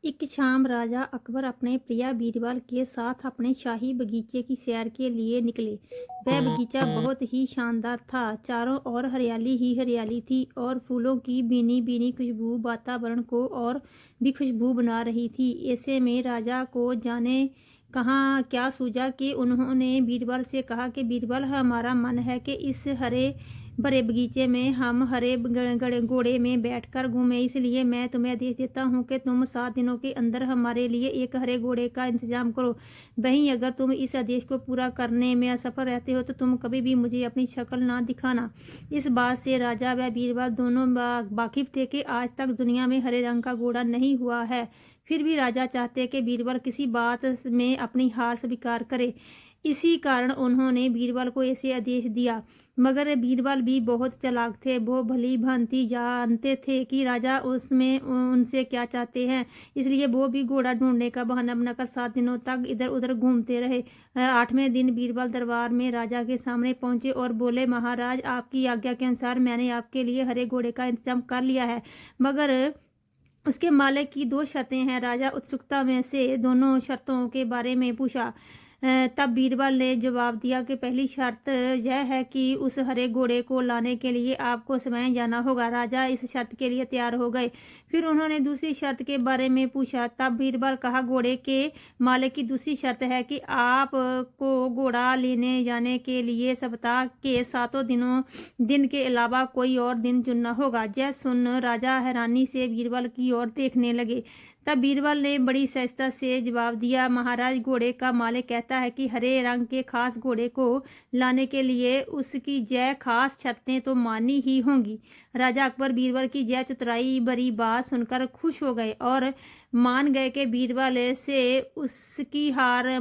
एक शाम राजा अकबर अपने प्रिया बीरबल के साथ अपने शाही बगीचे की सैर के लिए निकले। वह बगीचा बहुत ही शानदार था। चारों ओर हरियाली ही हरियाली थी और फूलों की भीनी भीनी खुशबू वातावरण को और भी खुशबू बना रही थी। ऐसे में राजा को जाने कहाँ क्या सूझा कि उन्होंने बीरबल से कहा कि बीरबल, हमारा मन है कि इस हरे भरे बगीचे में हम हरे घोड़े में बैठकर घूमें। इसलिए मैं तुम्हें आदेश देता हूँ कि तुम 7 दिनों के अंदर हमारे लिए एक हरे घोड़े का इंतजाम करो। वहीं अगर तुम इस आदेश को पूरा करने में असफल रहते हो तो तुम कभी भी मुझे अपनी शक्ल ना दिखाना। इस बात से राजा व बीरबल दोनों वाकिफ थे कि आज तक दुनिया में हरे रंग का घोड़ा नहीं हुआ है। फिर भी राजा चाहते कि बीरबल किसी बात में अपनी हार स्वीकार करे। इसी कारण उन्होंने बीरबल को ऐसे आदेश दिया। मगर बीरबल भी बहुत चालाक थे। वो भली भांति जानते थे कि राजा उसमें उनसे क्या चाहते हैं। इसलिए वो भी घोड़ा ढूंढने का बहाना बनाकर 7 दिनों तक इधर उधर घूमते रहे। 8वें दिन बीरबल दरबार में राजा के सामने पहुंचे और बोले, महाराज, आपकी आज्ञा के अनुसार मैंने आपके लिए हरे घोड़े का इंतजाम कर लिया है, मगर उसके मालिक की 2 शर्तें हैं। राजा उत्सुकता में से दोनों शर्तों के बारे में पूछा। तब बीरबल ने जवाब दिया कि पहली शर्त यह है कि उस हरे घोड़े को लाने के लिए आपको स्वयं जाना होगा। राजा इस शर्त के लिए तैयार हो गए। फिर उन्होंने दूसरी शर्त के बारे में पूछा। तब बीरबल कहा, घोड़े के मालिक की दूसरी शर्त है कि आपको घोड़ा लेने जाने के लिए सप्ताह के 7 दिन के अलावा कोई और दिन चुनना होगा। यह सुन राजा हैरानी से बीरबल की ओर देखने लगे। तब बीरबल ने बड़ी सहजता से जवाब दिया, महाराज, घोड़े का मालिक कहता है कि हरे रंग के खास घोड़े को लाने के लिए उसकी जय खास शर्तें तो माननी ही होंगी। राजा अकबर बीरबल की जय चतुराई भरी बात सुनकर खुश हो गए और मान गए कि बीरबल से उसकी हार